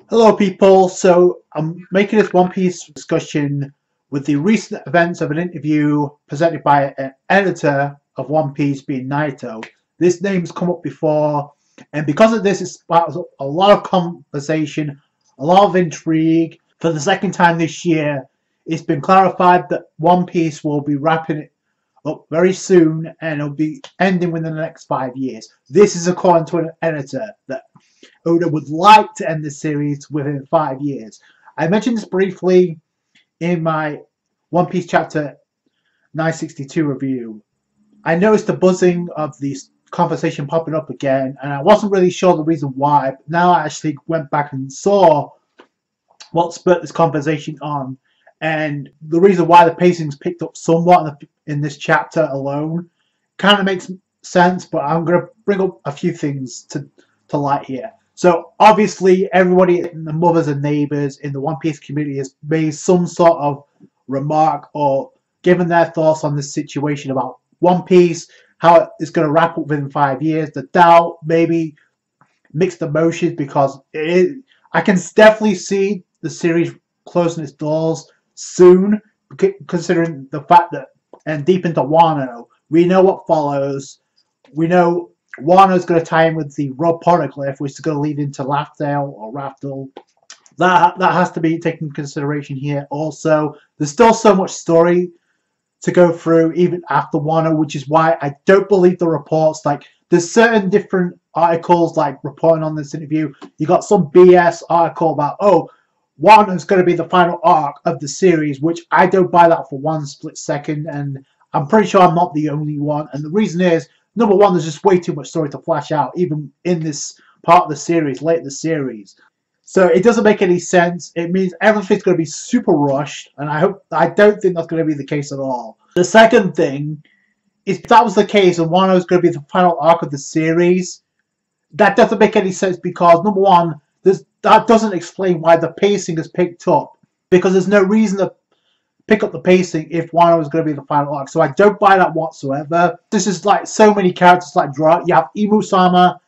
Hello people, so I'm making this One Piece discussion with the recent events of an interview presented by an editor of One Piece being Naito. This name's come up before, and because of this it sparks up a lot of conversation, a lot of intrigue. For the second time this year, it's been clarified that One Piece will be wrapping it up very soon and it'll be ending within the next 5 years. This is according to an editor that Oda would like to end the series within 5 years. I mentioned this briefly in my One Piece chapter 962 review. I noticed the buzzing of this conversation popping up again, and I wasn't really sure the reason why, but now I actually went back and saw what spurred this conversation on, and the reason why the pacing's picked up somewhat in this chapter alone kind of makes sense, but I'm going to bring up a few things to light here. So obviously everybody, the mothers and neighbors in the One Piece community, has made some sort of remark or given their thoughts on this situation about One Piece, how it's going to wrap up within 5 years. The doubt, maybe mixed emotions, because I can definitely see the series closing its doors soon, considering the fact that, and deep into Wano, we know what follows. We know Wano's going to tie in with the Rob Poneglyph, which is going to lead into Laughdale or Raftel. That has to be taken into consideration here. Also, there's still so much story to go through even after Wano, which is why I don't believe the reports. Like, there's certain different articles like reporting on this interview. You got some BS article about, oh, Wano's going to be the final arc of the series, which I don't buy that for one split second, and I'm pretty sure I'm not the only one. And the reason is, number one, there's just way too much story to flash out, even in this part of the series, late in the series. So it doesn't make any sense. It means everything's going to be super rushed, and I don't think that's going to be the case at all. The second thing is, if that was the case and Wano's going to be the final arc of the series, that doesn't make any sense because, number one, that doesn't explain why the pacing is picked up, because there's no reason to pick up the pacing if Wano is going to be the final arc. So I don't buy that whatsoever. This is like so many characters like you have Imu-sama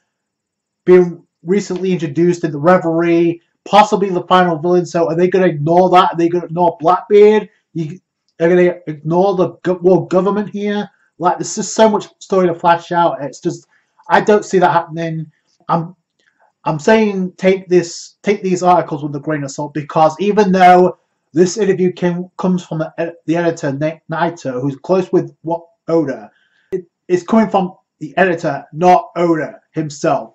being recently introduced in the Reverie, possibly the final villain. So are they going to ignore that? Are they going to ignore Blackbeard? Are they going to ignore the world government here? Like, there's just so much story to flash out. It's just, I don't see that happening. I'm saying take these articles with a grain of salt, because even though this interview comes from the editor, Naito, who's close with Oda, it's coming from the editor, not Oda himself.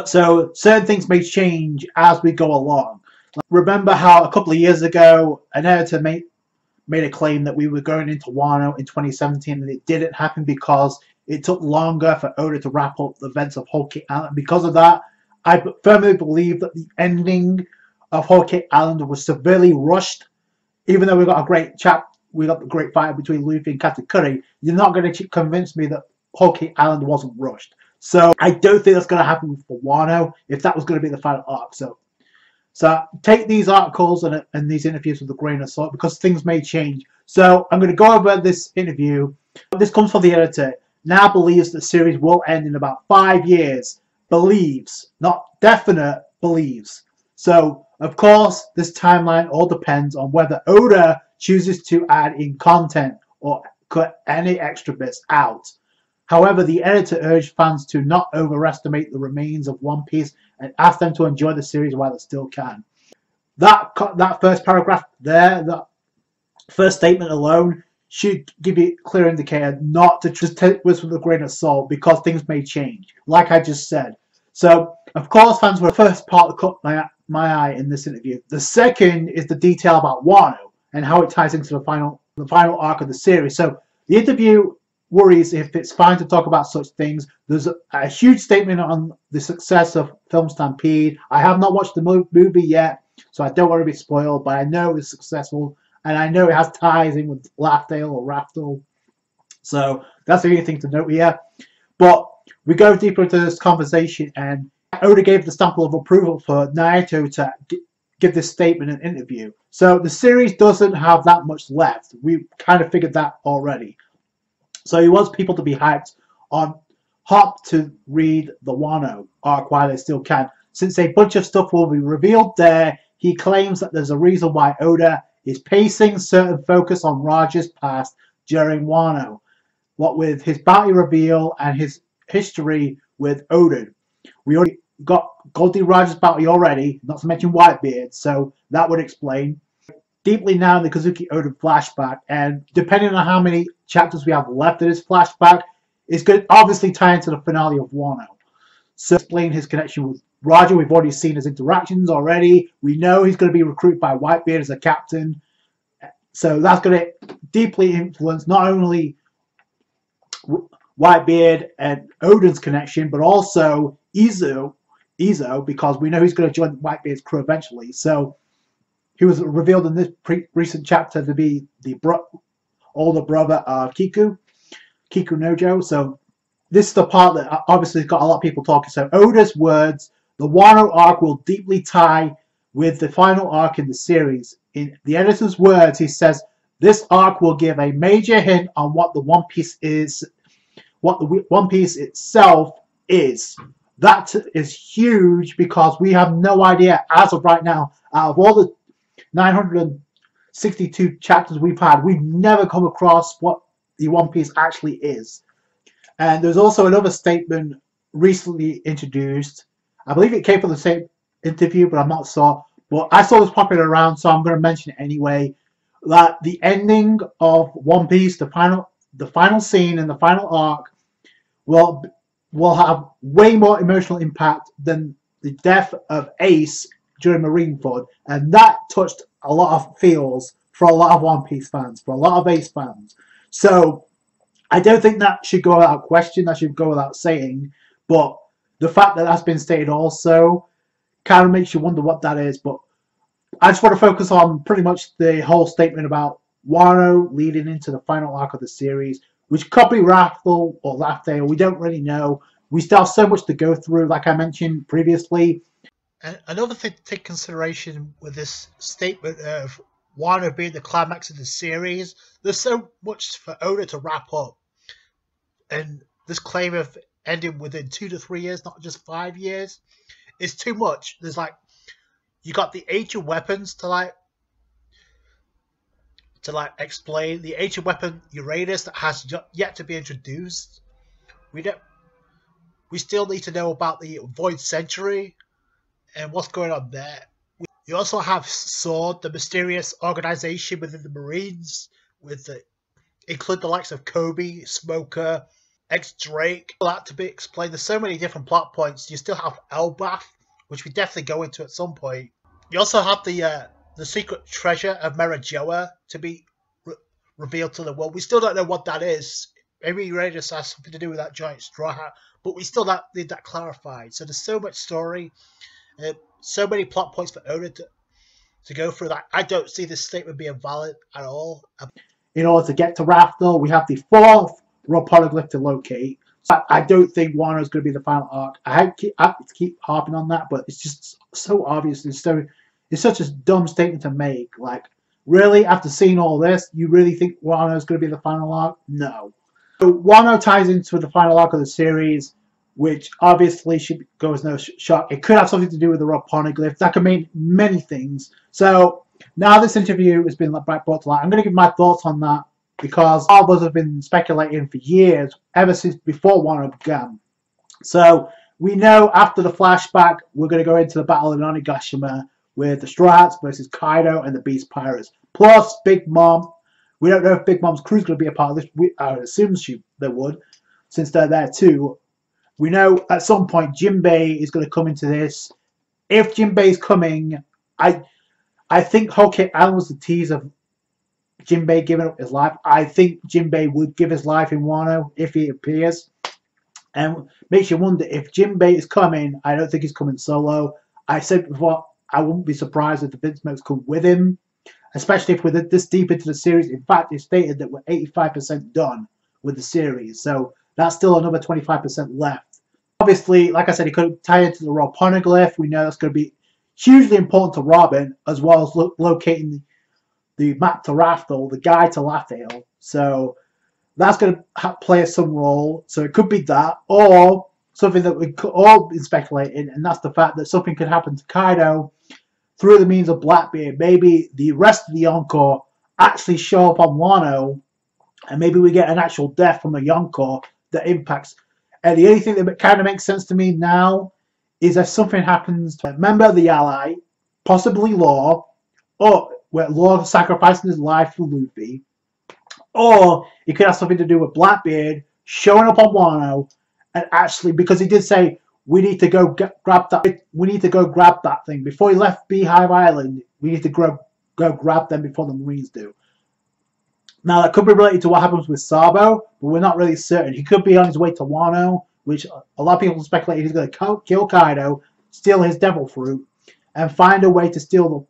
So certain things may change as we go along. Remember how a couple of years ago, an editor made a claim that we were going into Wano in 2017, and it didn't happen because it took longer for Oda to wrap up the events of Whole Cake Island. Because of that, I firmly believe that the ending of Whole Cake Island was severely rushed. Even though we got the great fight between Luffy and Katakuri, you're not going to convince me that Whole Cake Island wasn't rushed. So I don't think that's going to happen for Wano if that was going to be the final arc. So take these articles and these interviews with a grain of salt, because things may change. So I'm going to go over this interview. This comes from the editor. Now believes the series will end in about 5 years. Believes, not definite, believes. So, of course, this timeline all depends on whether Oda chooses to add in content or cut any extra bits out. However, the editor urged fans to not overestimate the remains of One Piece and ask them to enjoy the series while it still can. That first paragraph there, that first statement alone, should give you a clear indicator not to just take this with a grain of salt, because things may change, like I just said. So, of course, fans were the first part that caught my eye in this interview. The second is the detail about Wano and how it ties into the final arc of the series. So, the interview worries if it's fine to talk about such things. There's a huge statement on the success of Film Stampede. I have not watched the movie yet, so I don't want to be spoiled, but I know it's successful, and I know it has ties in with Laughdale or Raftel. So, that's the only thing to note here. But we go deeper into this conversation, and Oda gave the stamp of approval for Naito to give this statement in an interview. So the series doesn't have that much left. We kind of figured that already. So he wants people to be hyped on hop to read the Wano arc while they still can. Since a bunch of stuff will be revealed there, he claims that there's a reason why Oda is pacing certain focus on Raj's past during Wano, what with his bounty reveal and his history with Odin. We already got Goldie Raj's bounty already, not to mention Whitebeard, so that would explain. Deeply now in the Kazuki Odin flashback, and depending on how many chapters we have left in his flashback, it's going to obviously tie into the finale of Wano. So explain his connection with Roger. We've already seen his interactions already. We know he's going to be recruited by Whitebeard as a captain. So that's going to deeply influence not only Whitebeard and Odin's connection, but also Izo, because we know he's going to join Whitebeard's crew eventually. So he was revealed in this recent chapter to be the older brother of Kiku Nojo. So this is the part that obviously has got a lot of people talking. So Oda's words, the Wano arc will deeply tie with the final arc in the series. In the editor's words, he says, this arc will give a major hint on what the One Piece is, what the One Piece itself is. That is huge because we have no idea as of right now, out of all the 962 chapters we've had, we've never come across what the One Piece actually is. And there's also another statement recently introduced. I believe it came from the same interview, but I'm not sure. But I saw this popping around, so I'm going to mention it anyway. That the ending of One Piece, the final scene and the final arc, will have way more emotional impact than the death of Ace during Marineford, and that touched a lot of feels for a lot of One Piece fans, for a lot of Ace fans. So I don't think that should go without question, that should go without saying, but the fact that that's been stated also kind of makes you wonder what that is. But I just want to focus on pretty much the whole statement about Wano leading into the final arc of the series, which could be Wrathful or Laughdale. We don't really know. We still have so much to go through, like I mentioned previously. And another thing to take consideration with this statement of Wano being the climax of the series, there's so much for Oda to wrap up. And this claim of ending within 2 to 3 years, not just 5 years, is too much. There's you got the ancient weapons to explain. The ancient weapon Uranus that has yet to be introduced. We still need to know about the Void Century and what's going on there. You also have Sword, the mysterious organization within the Marines, include the likes of Kobe, Smoker, X-Drake, all that to be explained. There's so many different plot points. You still have Elbath, which we definitely go into at some point. You also have the secret treasure of Merajoa to be revealed to the world. We still don't know what that is. Maybe Uranus has something to do with that giant straw hat, but we still need that clarified. So there's so much story, so many plot points for Oda to go through that I don't see this statement being valid at all. In order to get to Raftel, we have the 4th raw polyglyph to locate. So I don't think Wano is going to be the final arc. I have to keep harping on that, but it's just so obvious. It's such a dumb statement to make. Like, really, after seeing all this, you really think Wano is going to be the final arc? No. So Wano ties into the final arc of the series, which obviously should go as no shock. It could have something to do with the raw poneglyph. That could mean many things. So now this interview has been brought to light. I'm going to give my thoughts on that because all of us have been speculating for years, ever since before Wano began. So we know after the flashback, we're going to go into the battle in Onigashima with the Straw Hats versus Kaido and the Beast Pirates. Plus Big Mom. We don't know if Big Mom's crew is going to be a part of this. I would assume they would, since they're there too. We know at some point Jinbei is going to come into this. If Jinbei is coming, I think Whole Cake Island was the tease of Jinbei giving up his life. I think Jinbei would give his life in Wano if he appears. And makes you wonder if Jinbei is coming. I don't think he's coming solo. I said before, I wouldn't be surprised if the Vince Smokes come with him, especially if we're this deep into the series. In fact, it's stated that we're 85% done with the series. So that's still another 25% left. Obviously, like I said, it could tie into the raw poneglyph. We know that's going to be hugely important to Robin, as well as locating the map to Raftel, the guide to Laughdale. So that's going to play some role. So it could be that, or something that we could all been speculating, and that's the fact that something could happen to Kaido through the means of Blackbeard. Maybe the rest of the Yonko actually show up on Wano, and maybe we get an actual death from a Yonko that impacts. And the only thing that kind of makes sense to me now is if something happens to a member of the Ally, possibly Law, or where Law sacrificing his life for Luffy, or it could have something to do with Blackbeard showing up on Wano, and actually, because he did say we need to go grab that thing before he left Beehive Island. We need to go grab them before the Marines do. Now that could be related to what happens with Sabo, but we're not really certain. He could be on his way to Wano, which a lot of people speculate he's going to kill Kaido, steal his devil fruit, and find a way to steal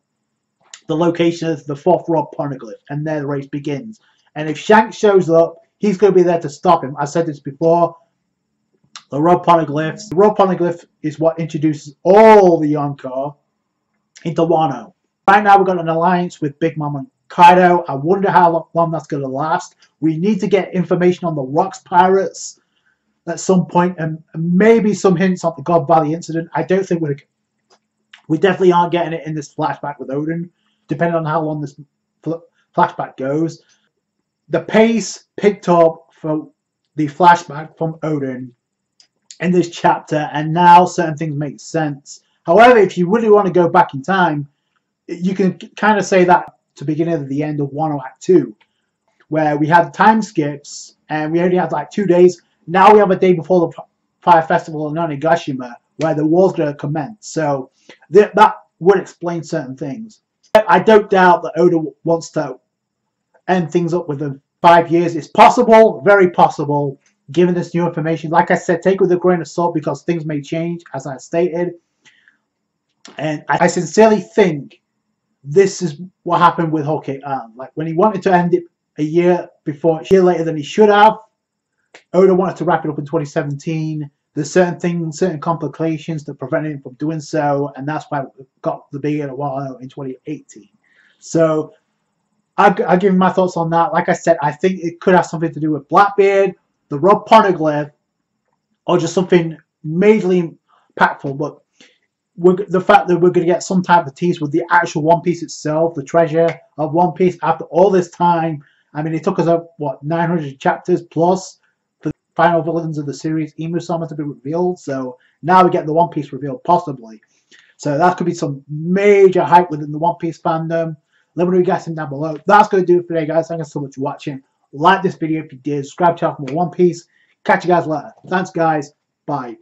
the location of the 4th Rob Poneglyph, and there the race begins. And if Shanks shows up, he's going to be there to stop him. I said this before. The Rob Poneglyphs. The Rob Poneglyph is what introduces all the Yonko into Wano. Right now we've got an alliance with Big Mom and Kaido. I wonder how long that's going to last. We need to get information on the Rocks Pirates at some point, and maybe some hints on the God Valley incident. I don't think we definitely aren't getting it in this flashback with Odin, depending on how long this flashback goes. The pace picked up for the flashback from Odin in this chapter, and now certain things make sense. However, if you really want to go back in time, you can kind of say that to begin at the end of Wano Act 2, where we had time skips and we only had like 2 days. Now we have a day before the Fire Festival in Onigashima, where the war's going to commence. So that would explain certain things. I don't doubt that Oda wants to end things up within 5 years. It's possible, very possible, given this new information. Like I said, take it with a grain of salt because things may change, as I stated. And I sincerely think this is what happened with Whole Cake Island. Like when he wanted to end it a year later than he should have, Oda wanted to wrap it up in 2017. There's certain things, certain complications that prevented him from doing so, and that's why we got the beginning of Wano in 2018. So I'll give you my thoughts on that. Like I said, I think it could have something to do with Blackbeard, the Rob Poneglyph, or just something majorly impactful. But the fact that we're going to get some type of tease with the actual One Piece itself, the treasure of One Piece, after all this time. I mean, it took us up, what, 900 chapters plus for the final villains of the series, Imu-sama, to be revealed. So now we get the One Piece revealed, possibly. So that could be some major hype within the One Piece fandom. Let me know you guys down below. That's going to do it for today, guys. Thank you so much for watching. Like this video if you did. Subscribe to our more One Piece. Catch you guys later. Thanks, guys. Bye.